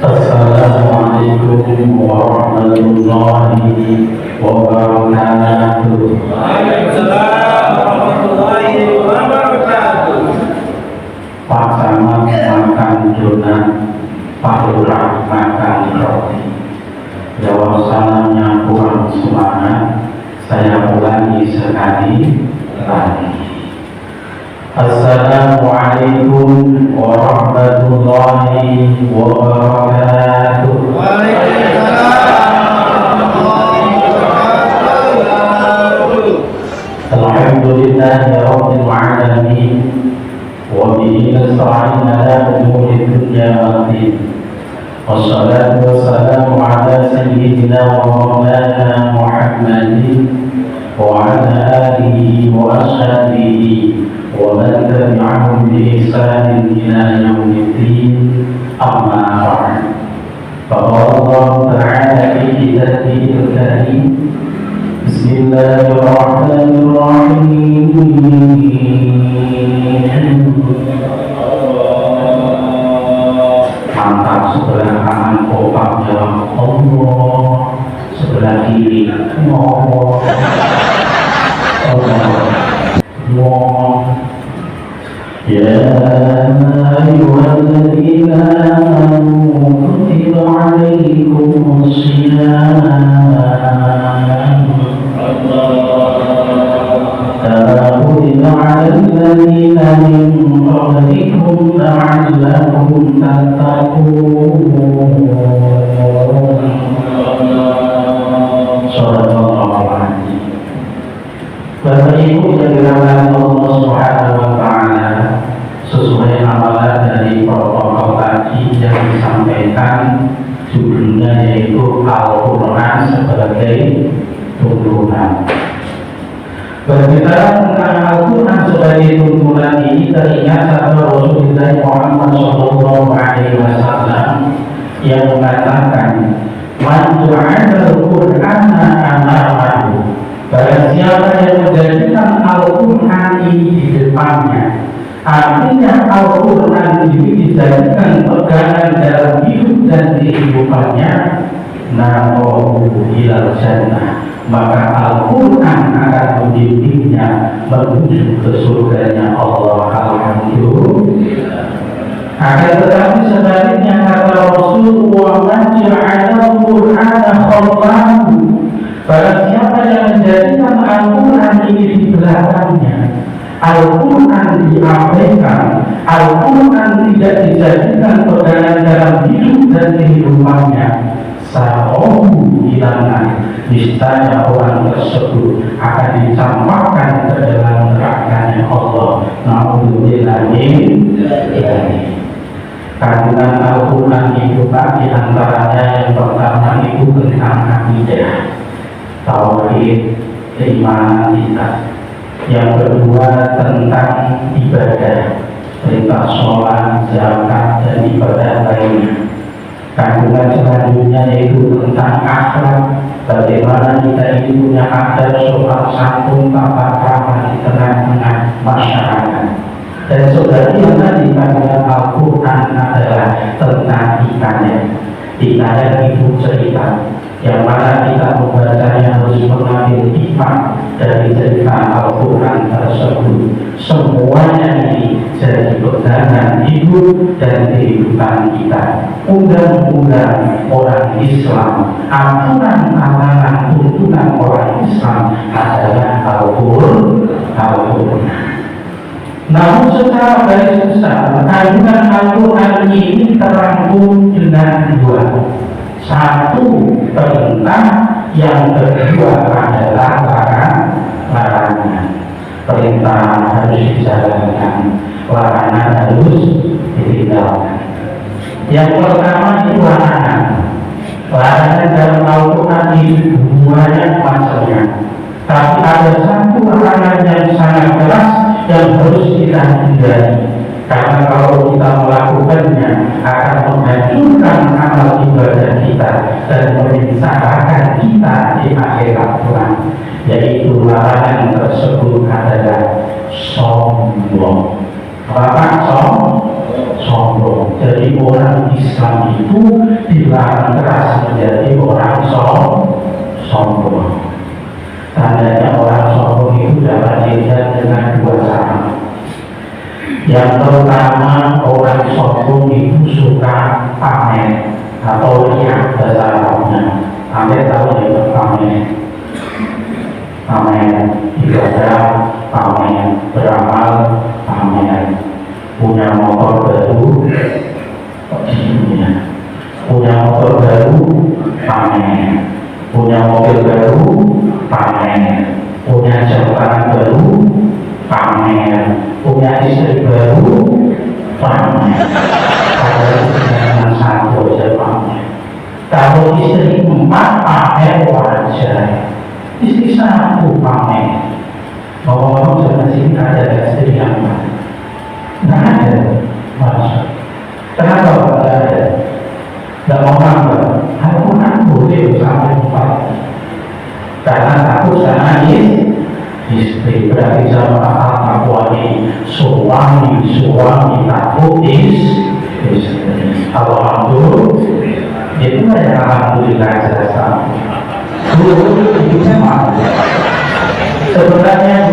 Assalamualaikum warahmatullahi wabarakatuh. Waalaikumsalam warahmatullahi wabarakatuh. Pasangan makan donat, palurah makan roti. Jawab salamnya kurang semangat, saya ulangi sekali lagi. Assalamualaikum warahmatullahi wabarakatuh. Alhamdulillahirabbil alamin wa bihi nasta'in ala umuri dunya waddin. Wassalatu wassalamu ala sayyidina wa maulana Muhammadin wa ala alihi wa ashabihi wa man tabi'ahum bi ihsanin ila yaumiddin. Amma ba'd. Faqala Allah ta'ala fi kitabihi al-karim, Bismillahirrahmanirrahim. Mantap, sebelah kanan kompak jawab Allah, sebelah kiri Allah. Ya ayyuhalladzina amanu kutiba alaikumus shiyam kama kutiba alal ladzina min qablikum la'allakum tattaqun. Shadaqallahu adzim. Bapak Ibu yang dirahmati Allah Subhanahu wa taala, sesuai amalan dari protokol tadi yang disampaikan, judulnya yaitu Al-Quran sebagai tuntunan. Berbicara tentang Al-Quran sebagai tuntunan ini teringat sabda Rasulullah Muhammad SAW yang mengatakan, "Man ja'ala al-Qur'ana amamahu." Barang siapa yang menjadikan Al-Quran ini di depannya, artinya Al-Quran ini dijadikan pegangan dalam hidup dan kehidupannya, naqahu ilal jannah, maka Al-Quran akan membimbingnya menuju ke surganya Allah. Alhamdulillah. Akan tetapi sebaliknya kata Rasulullah, "Man ja'ala al-Qur'ana khalfahu." Barang siapa yang menjadikan Al-Quran ini di belakangnya, Al-Quran diabaikan, Al-Quran tidak dijadikan pegangan dalam hidup dan kehidupannya, sa'ohu ilana, niscaya orang tersebut akan dicampakkan ke dalam nerakanya Allah. Na'udzubillah min dzalik. Kandungan Al-Quran itu di antaranya yang pertama itu tentang akidah, tauhid, keimanan kita. Yang kedua tentang ibadah, perintah sholat, zakat, dan ibadah lainnya. Kandungan selanjutnya yaitu tentang akhlak, bagaimana kita ini punya adab, sopan santun, tata krama di tengah-tengah masyarakat. Dan sebagian tadi kandungan Al-Quran adalah tentang hikayat. Hikayat itu cerita, yang mana kita membacanya harus mengambil hikmah dari cerita Al-Quran tersebut. Semuanya ini jadi pegangan hidup dan kehidupan kita. Undang-undang orang Islam, aturan-aturan tuntunan orang Islam adalah Al-Quran. Namun secara garis besar, kandungan Al-Quran ini terangkum dengan dua. Satu perintah, yang kedua adalah larangan. Perintah harus dijalankan, larangan harus ditinggalkan. Yang pertama itu larangan. Larangan dalam Al-Quran itu banyak macamnya, tapi ada satu larangan yang sangat keras yang harus kita hindari. Karena kalau kita melakukannya akan menghancurkan amal ibadah kita dan membinasakan kita di akhirat kelak. Yaitu larangan tersebut adalah sombong. Apa sombong. Jadi orang Islam itu dilarang keras menjadi orang sombong. Tandanya orang sombong itu dapat dilihat dengan dua cara. Yang pertama, orang sombong itu suka pamer atau riak bahasa Arabnya. Anda tahu ya pamer? Pamer ibadah, pamer beramal, pamer punya motor baru, punya motor baru, pamer, punya mobil baru, pamer, punya jabatan baru, pamer, punya istri baru, pamer. Kalau dengan satu saja pamer. Kalau istri 4 pamer wajar, istri 1 pamer. Ngomong-ngomong sama sini ada istri yang nggak ada, mas. Kenapa nggak ada? Nggak mau nambah. Aku kan boleh sampai 4. Karena takut sama istri. Berarti sama aku ini suami takut istri. Alhamdulillah. Itu yang alhamdulillah jasa. Dulu hidupnya malu. Sebenarnya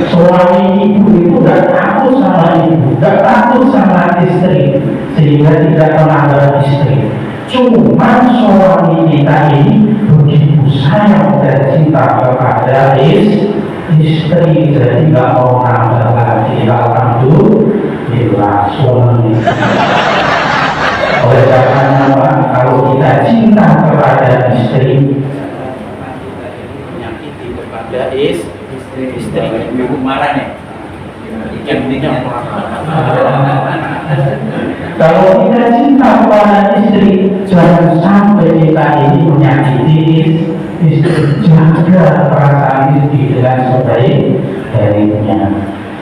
suami ibu itu gak takut sama ibu, gak takut sama istri, sehingga tidak melanggar istri. Cuma suami kita ini begitu sayang dan cinta kepada istri, jadi gak mau nambah lagi. Alhamdulillah suami. Oleh karena kalau kita cinta kepada istri, kepada istri ibu marah nih ikan minyak. Kalau kita cinta kepada istri, jangan sampai kita ini menyakiti istri. Jaga perasaan istri dengan sebaik-baiknya.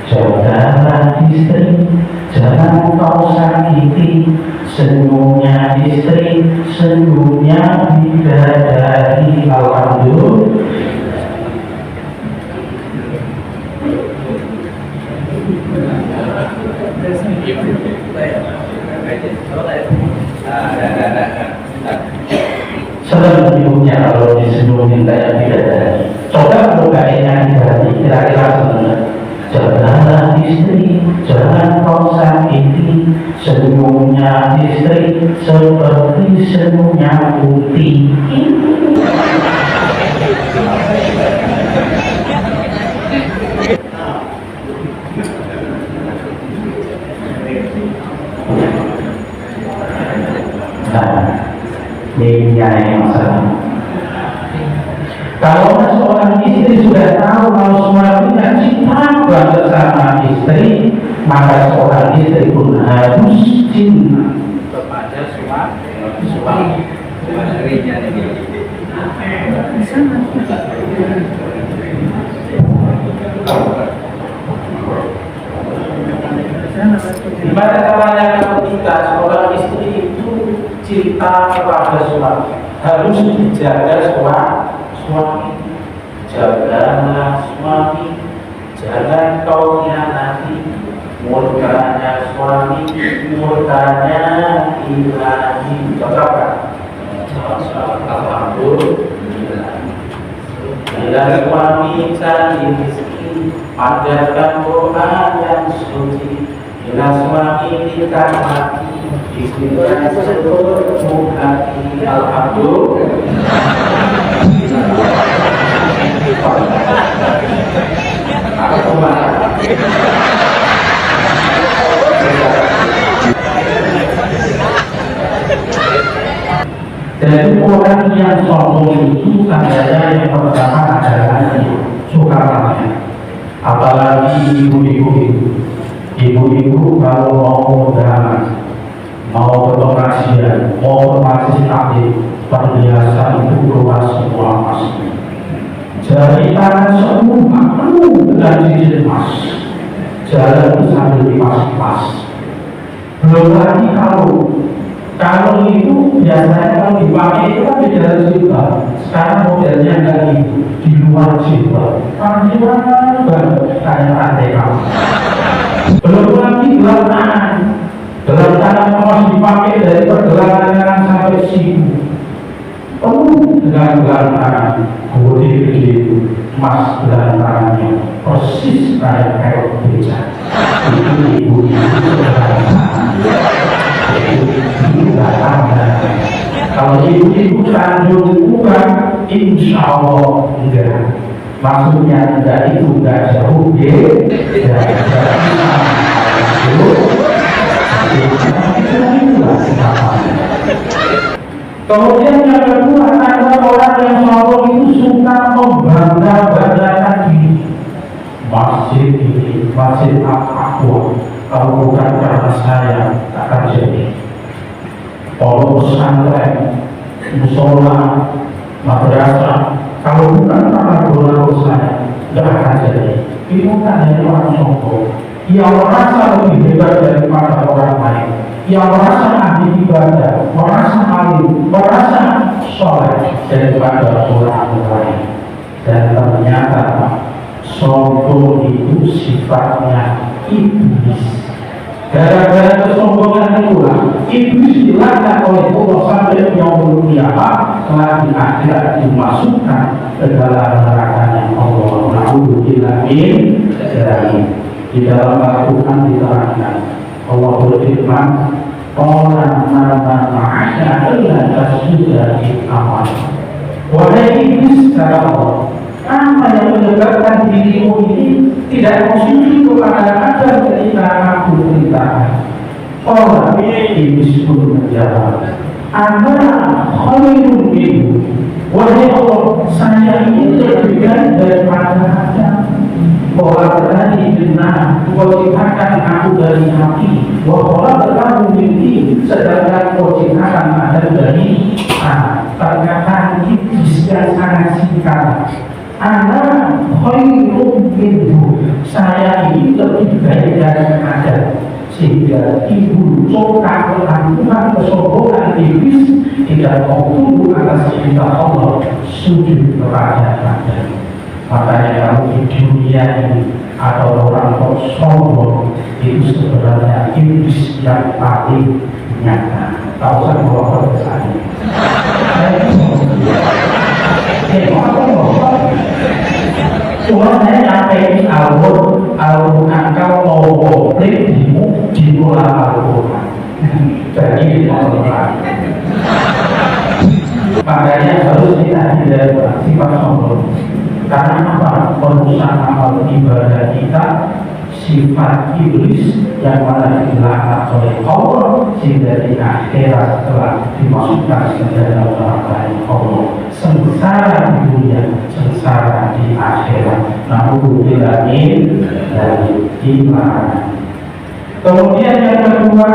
Jagalah istri, jangan kau sakiti senyumnya istri, senyumnya bidadari. Alhamdulillah. Senang senyumnya kalau disenyumin kayak bidadari. Coba kalau kayaknya hati, kira-kira senang. Jagalah istri, jangan kau sakiti senyumnya istri, seperti senyumnya putih. Nah, ini yang masalah. Kalau seorang istri sudah tahu kalau suaminya cinta banget sama istri, maka seorang istri pun harus cinta Kepada suami. Gimana caranya kita seorang istri itu cinta kepada suami? Harus dijaga suami. Jagalah suami, jangan kau hianati. Murkanya suami, murkanya ilahi. Cocok kan? Alhamdulillah. Bila suami cari rezeki, panjatkan doa yang suci. Bila suami kita mati, istrinya seluruh hati. Alhamdulillah. Aku marah. Jadi orang yang sombong itu tandanya yang pertama adalah suka pamer. Apalagi ibu-ibu kalau mau undangan, mau berpengajian, mau bermaksud takdir, perhiasan itu keluar semua emas. Jari tangan semua penuh dengan cincin emas. Jalan sambil dipas-pas. Belum lagi kalau itu biasanya kalau dipakai itu kan di dalam jilbab. Sekarang modelnya enggak gitu, di luar jilbab. Panjang banget kayak rantai kamu. Belum lagi gelang tangan. Gelang tangan emas dipakai dari pergelangan tangan sampai siku, penuh dengan gelang tangan gede itu, emas gelang tangannya persis kayak beca. Itu ibu kalau ibu kandung bukan, insya Allah enggak. Maksudnya enggak itu enggak jauh Kemudian yang kedua, ada orang yang sombong itu suka membangga-banggakan diri. Masjid ini, masjid Al-Aqwa, kalau bukan karena saya tak akan jadi. Pondok pesantren, musola, madrasah, kalau bukan karena doa saya tidak akan jadi. Itu bukan dari orang sombong yang merasa lebih hebat daripada orang lain, yang merasa ahli ibadah, merasa alim, merasa soleh daripada orang lain. Dan ternyata sombong itu sifatnya iblis. Gara-gara kesombongan itulah iblis dilaknat oleh Allah sampai yaumul qiyamah, telah di akhirat dimasukkan ke dalam neraka Allah. Na'udzubillah min dzalik. Di dalam Al-Quran diterangkan Allah berfirman, "Qala ma ma'asya illa tasjuda di amal." Wahai iblis, kata Allah, apa yang menyebabkan dirimu ini tidak mau sujud kepada Adam ketika aku perintahkan? Orang iblis pun menjawab, "Ana khairun minhu." Wahai Allah, saya ini lebih baik daripada Adam. Bahwa tadi benar, kau ciptakan aku dari api, bahwa terlalu mimpi, sedangkan kau ciptakan Adam dari tanah. Perkataan iblis yang sangat singkat. Ana khairun minhu, saya ini lebih baik dari Adam. Sehingga ibu cokak keangkuhan kesombongan iblis tidak mau tunduk atas perintah Allah, sujud kepada Adam. Makanya kalau di dunia ini ada orang kok sombong, itu sebenarnya iblis yang paling nyata. Tahu saya bawa ke sana. Cuma saya nyampe di Al-Quran, kalau mau komplit dimulai Al-Quran. Jadi Al-Quran. Makanya harus kita hindari sifat sombong. Karena apa? Merusak amal ibadah kita, sifat iblis yang mana dilaknat oleh Allah, sehingga di akhirat telah dimasukkan ke dalam neraka Allah. Sengsara di dunia, sengsara di akhirat. Na'udzubillah min dzalik. Kemudian yang kedua,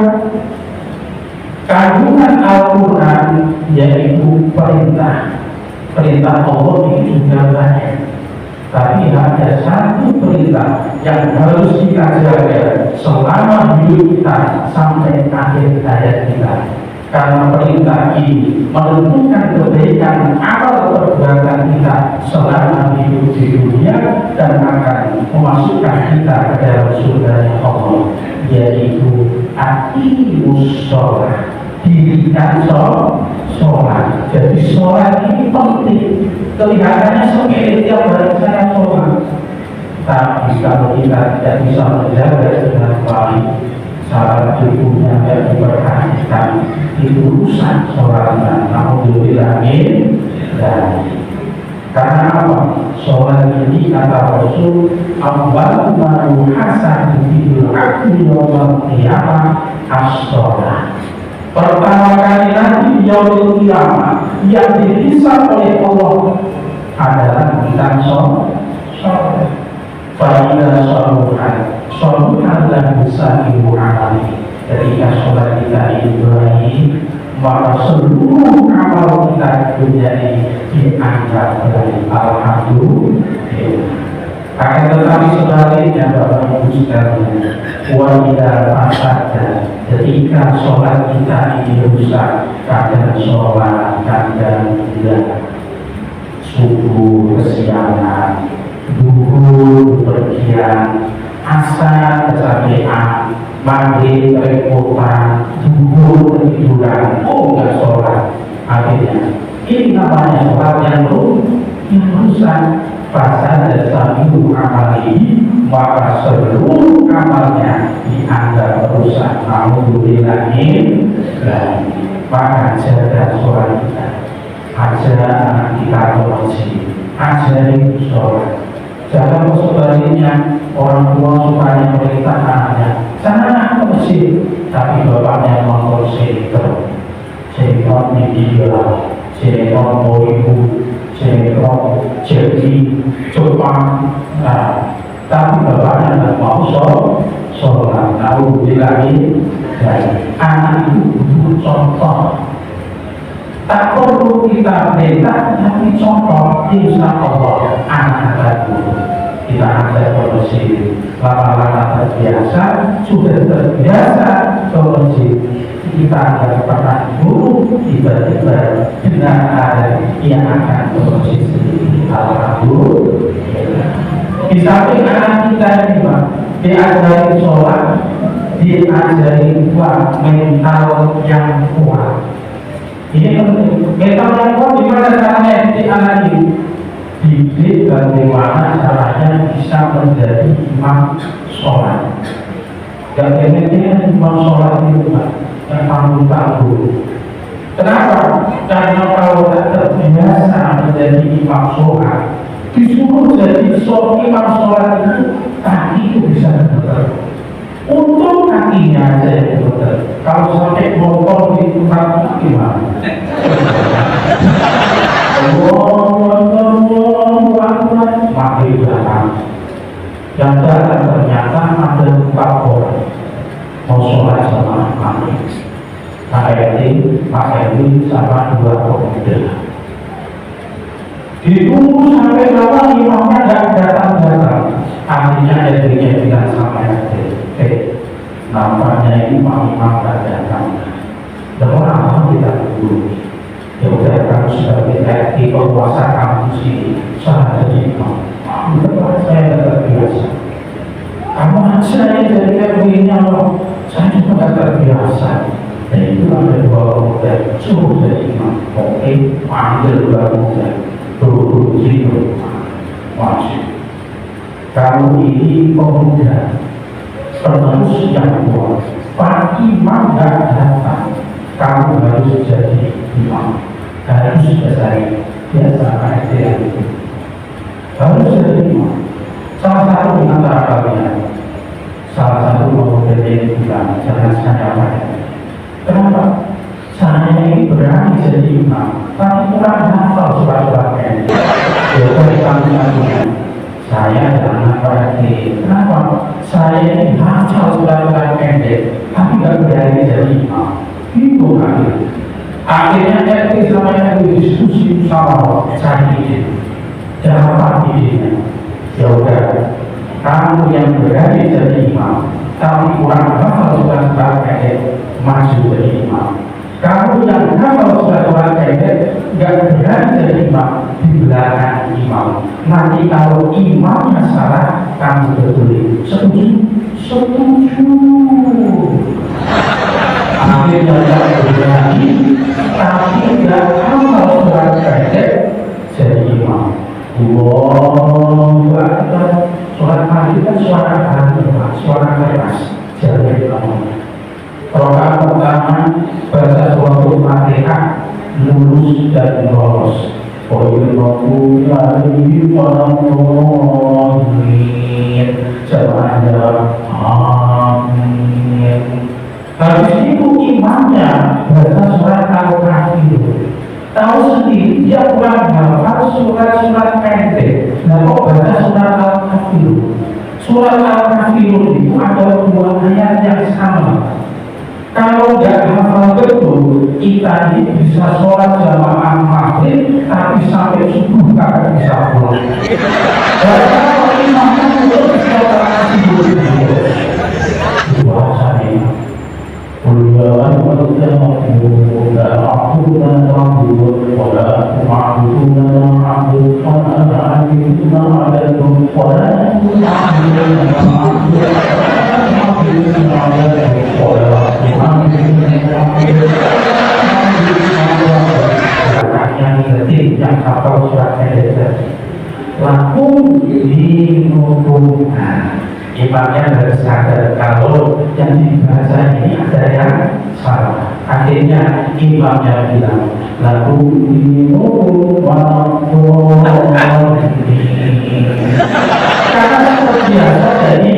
kandungan Al-Quran yaitu perintah Allah itu juga banyak, tapi ada satu perintah yang harus kita jaga selama hidup kita sampai akhir hayat kita. Karena perintah ini menentukan kebaikan amal perbuatan kita selama hidup di dunia dan akan memasukkan kita ke dalam surga Allah, yaitu aqimus shalah, dirikan sholat. Jadi sholat ini penting. Kelihatannya sepele tiap hari saya sholat, tapi kalau kita tidak bisa menjaga dengan baik, salat tubuhnya tidak diperhatikan, itu rusak sholatnya. Na'udzubillah min dzalik. Karena apa? Sholat ini kata Rasul, awwalu ma yuhasabu bihil 'abdu yaumil qiyamah as-shalah. Pertama kali nanti yaumil qiyamah yang dihisab oleh Allah adalah tentang sholat. Fa'idha sholat lahu sa'iru amali. Ketika sholat kita ini baik, maka seluruh amal kita menjadi dianggap baik. Alhamdulillah. Akan tetapi sebaliknya Bapak Ibu sekalian, wajah pasada, ketika sholat kita ini rusak, kadang sholat, kadang tidak, subuh kesiangan, duhur pergian, asar kecapean, mandi repotan, duduk tiduran, oh nggak sholat. Akhirnya ini namanya sholat yang rusak. Pasal dasar itu amal ini, maka seluruh amalnya dianggap rusak. Alhamdulillah ini, maka jaga sholat kita, ajar anak kita ke masjid, ajari sholat. Jangan sebaliknya orang tua supaya mereka anaknya jangan ke masjid, tapi bapaknya nonton sinetron India, sinetron Bollywood, sinetron jadi Jepang. Nah, tapi bapaknya tidak mau sholat. Alhamdulillah ini, anak itu butuh contoh. Tak perlu kita perintah, tapi contoh insya Allah anak dulu kita ajak ke masjid. Lama-lama terbiasa, sudah terbiasa ke masjid. Kita akan pernah dulu tiba-tiba dengan ada yang akan ke masjid sendiri. Alhamdulillah. Di samping anak kita ini Pak, diajari sholat, diajari buat mental yang kuat. Ini mental yang kuat gimana caranya di anak ini? Didik bagaimana caranya bisa menjadi imam sholat. Dan ini imam sholat itu Pak, yang tangguh-tangguh. Kenapa? Karena kalau tidak terbiasa menjadi imam sholat, disuruh jadi imam sholat itu kaki itu bisa betul. Untuk kakinya aja yang betul. Kalau sampai motor di tempat gimana? Mati belakang. Yang datang ternyata ada 4 orang mau sholat sama mati. Pak RT sama 2 pemuda. Ditunggu sampai lama imamnya tidak datang-datang. Akhirnya RT-nya bilang sama RT, nampaknya imam tidak datang. Dan orang kita tunggu. Ya udah, kamu sebagai RT penguasa kampus ini, saya jadi imam. Saya tidak terbiasa. Kamu aja yang jadi RT-nya loh. Saya juga tidak terbiasa. Dan itu ada 2 pemuda, suruh jadi imam. Oke, panggil 2 pemuda. Duduk situ, masih. Kamu ini pemuda, penerus yang kuat. Pak Imam tidak datang, kamu harus jadi imam. Harus selesai biasa aja itu. Harus jadi imam. Salah satu di antara kalian, salah satu pemuda yang bilang, jangan saya pakai. Kenapa? Saya ini berani jadi imam, tapi kurang hafal surat-surat pendek. Saya jangan berarti. Kenapa? Saya ini hafal surat-surat pendek, tapi nggak berani jadi imam. Itu kan. Akhirnya RT sama yang diskusi sama saya ini. Jawab ini. Ya udah, kamu yang berani jadi imam, tapi kurang hafal surat-surat pendek, maju jadi imam. Kamu yang hafal surat-surat pendek nggak berani jadi imam, di belakang imam. Nanti kalau imamnya salah, kamu betul. Setuju? Setuju. Akhirnya nggak berani, tapi nggak hafal surat pendek jadi imam. Surat hati kan suara hati, suara keras, jadi imam. Rokaat pertama baca suatu Fatihah, lulus dan lolos. Amin. Jawab amin. Habis itu imamnya baca surat Al-Kahfi. Tahu sendiri dia kurang hafal surat-surat pendek. Nah, kok baca surat Al-Kahfi? Surat Al-Kahfi itu ada 2 ayat yang sama. Kalau nggak hafal betul, kita ini bisa sholat jamaah maghrib, tapi sampai subuh kakak bisa pulang. Dan kalau imamnya itu sholat kasih dulu. Bahasanya, Kulyawan wajah makhluk, dan aku dan makhluk, wala aku makhluk dan makhluk, wala aku ada makhluk, wala aku makhluk dan makhluk, lakum dinukum. Nah, imamnya harus sadar kalau yang dibaca ini ada yang salah. Akhirnya imamnya bilang lakum dinukum walakum. Karena seperti biasa jadi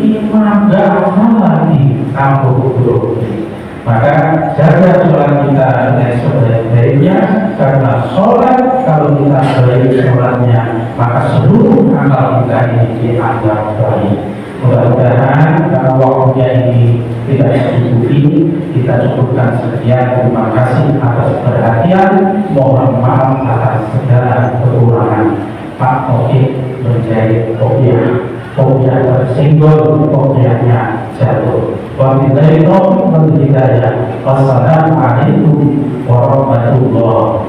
imam gak hafal lagi kampung. Maka jaga sholat kita dengan sebaik-baiknya, karena sholat kalau kita baik sholatnya maka seluruh amal kita ini dianggap baik. Mudah-mudahan karena waktunya ini tidak cukupi, kita cukupkan sekian. Terima kasih atas perhatian, mohon maaf atas segala kekurangan. Pak Taufik menjadi kopiah tersinggung, kopiahnya jatuh. Wabillahi taufiq wal hidayah. Wassalamualaikum warahmatullahi